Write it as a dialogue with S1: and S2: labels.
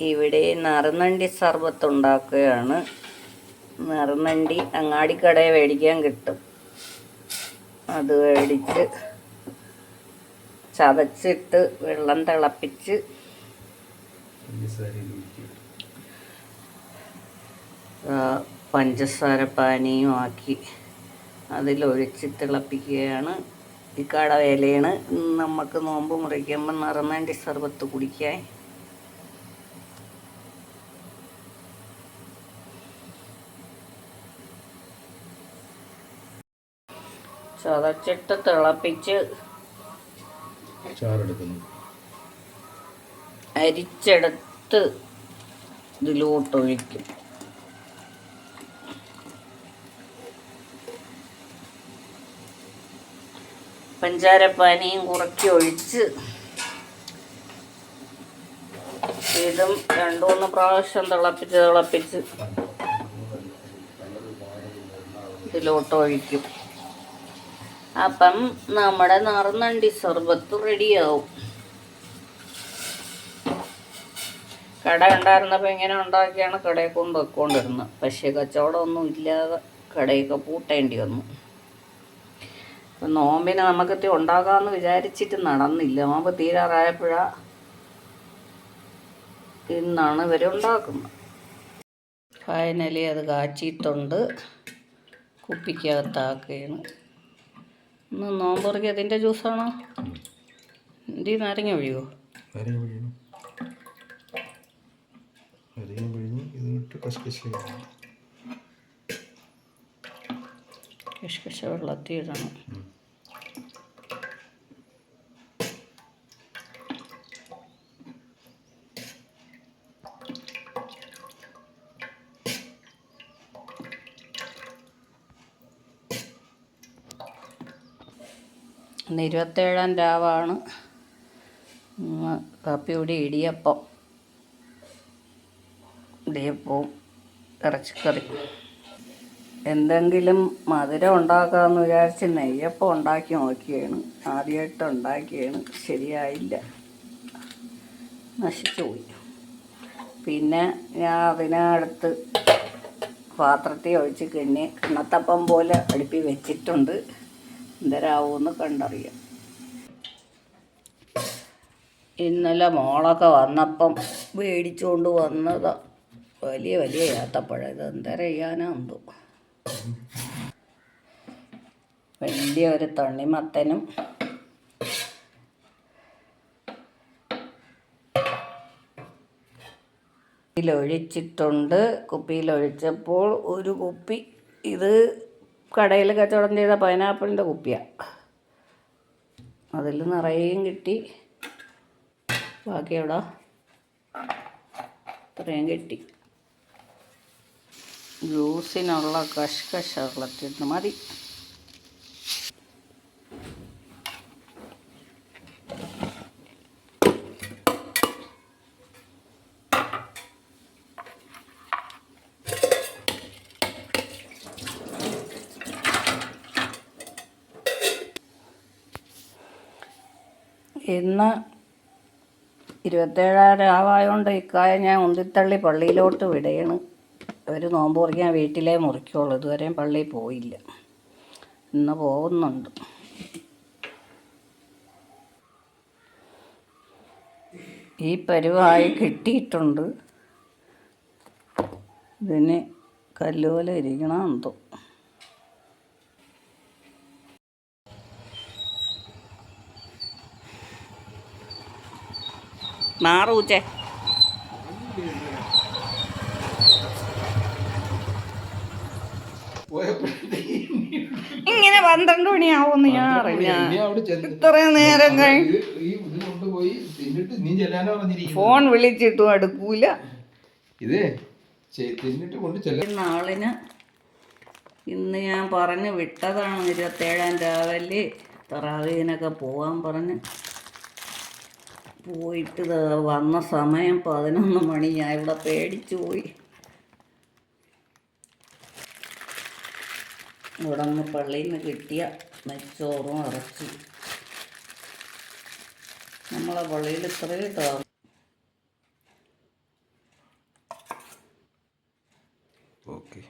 S1: ഇവിടെ നറുനണ്ടി സർബത്ത് ഉണ്ടാക്കുകയാണ്. നറുനണ്ടി അങ്ങാടിക്കടയിൽ മേടിക്കാൻ കിട്ടും. അത് മേടിച്ച് ചതച്ചിട്ട് വെള്ളം തിളപ്പിച്ച് പഞ്ചസാര പാനിയും ആക്കി അതിലൊഴിച്ച് തിളപ്പിക്കുകയാണ്. ഈ കട വിലയാണ്. നമുക്ക് നോമ്പ് മുറിക്കുമ്പോൾ നറുനണ്ടി സർബത്ത് കുടിക്കാൻ. ചതച്ചിട്ട് തിളപ്പിച്ച് അരിച്ചെടുത്ത് ഇതിലോട്ടൊഴിക്കും. പഞ്ചാരപ്പാനിയും കുറക്കി ഒഴിച്ച് ഇതും 2-3 പ്രാവശ്യം തിളപ്പിച്ച് ഇതിലോട്ടൊഴിക്കും. അപ്പം നമ്മുടെ നറുനണ്ടി സർബത്ത് റെഡിയാവും. കട ഉണ്ടായിരുന്നപ്പോൾ ഇങ്ങനെ ഉണ്ടാക്കിയാണ് കടയിൽ കൊണ്ട് വെക്കൊണ്ടിരുന്നത്. പക്ഷേ കച്ചവടമൊന്നും ഇല്ലാതെ കടയൊക്കെ പൂട്ടേണ്ടി വന്നു. അപ്പം നോമ്പിന് നമുക്കത്തി ഉണ്ടാക്കാമെന്ന് വിചാരിച്ചിട്ട് നടന്നില്ല. നോമ്പ് തീരാറായപ്പോഴാണ് ഇന്നാണ് ഇവരുണ്ടാക്കുന്നത്. ഫൈനലി അത് കാച്ചിട്ടുണ്ട്. കുപ്പിക്കകത്താക്കുകയാണ്. ഇന്ന് നോമ്പുറക്കി അതിൻ്റെ ജ്യൂസാണോ? എന്തി നാരങ്ങ ഒഴിയോ? കഷ്കശ വെള്ളത്തിൽ ഇടണം. ഇന്ന് 27-ാം രാവാണ്. കാപ്പിയുടെ ഇടിയപ്പവും ഇറച്ചിക്കറി. എന്തെങ്കിലും മധുരം ഉണ്ടാക്കാമെന്ന് വിചാരിച്ച് നെയ്യപ്പം ഉണ്ടാക്കി നോക്കിയാണ്. ആദ്യമായിട്ട് ഉണ്ടാക്കിയാണ്. ശരിയായില്ല, നശിച്ചു പോയി. പിന്നെ ഞാൻ അതിനടുത്ത് പാത്രത്തിൽ ഒഴിച്ച് കിണ്ണത്തപ്പം പോലെ അടുപ്പി വെച്ചിട്ടുണ്ട്. എന്തരാവുമെന്ന് കണ്ടറിയാം. ഇന്നലെ മോളൊക്കെ വന്നപ്പം മേടിച്ചുകൊണ്ട് വന്നതാ വലിയ ഏത്തപ്പഴം. ഇത് എന്തര ചെയ്യാനാന്തോ. വലിയ ഒരു തണ്ണിമത്തനും കുപ്പിയിലൊഴിച്ചിട്ടുണ്ട്. കുപ്പിയിലൊഴിച്ചപ്പോൾ ഒരു കുപ്പി ഇത് കടയിൽ കച്ചവടം ചെയ്ത പൈനാപ്പിളിൻ്റെ കുപ്പിയാണ്. അതിൽ നിറയും കിട്ടി. ബാക്കി എവിടെ ഇത്രയും കിട്ടി. ജ്യൂസിനുള്ള കഷ്കശ വെള്ളത്തിട്ട് മതി. ഇന്ന് 27-ാം രാവായതുകൊണ്ട് ഇക്കായ ഞാൻ ഉന്തിത്തള്ളി പള്ളിയിലോട്ട് വിടുകയാണ്. ഒരു നോമ്പ് മുറിക്കാൻ വീട്ടിലേ മുറിക്കുള്ളൂ. ഇതുവരെയും പള്ളിയിൽ പോയില്ല. ഇന്ന് പോകുന്നുണ്ട്. ഈ പരുവായി കിട്ടിയിട്ടുണ്ട്. ഇതിന് കല്ലുപോലെ ഇരിക്കണം എന്തോ. മാറൂച്ചേ ഇങ്ങനെ 12 മണിയാവുമെന്ന് ഞാൻ അറിഞ്ഞ. ഇത്രയും നേരം ഫോൺ വിളിച്ചിട്ടും എടുക്കൂല. നാളിന് ഇന്ന് ഞാൻ പറഞ്ഞു വിട്ടതാണ്. 27-ാം രാവിലെ തറാവീനൊക്കെ പോകാൻ പറഞ്ഞ് പോയിട്ട് വന്ന സമയം 11 മണി. ഞാൻ ഇവിടെ പേടിച്ചു പോയി. ഇവിടെ നിന്ന് പള്ളിയിൽ നിന്ന് കിട്ടിയ നെച്ചോറും ഇറച്ചി. നമ്മളെ പള്ളിയിൽ ഇത്രയും
S2: ഓക്കെ.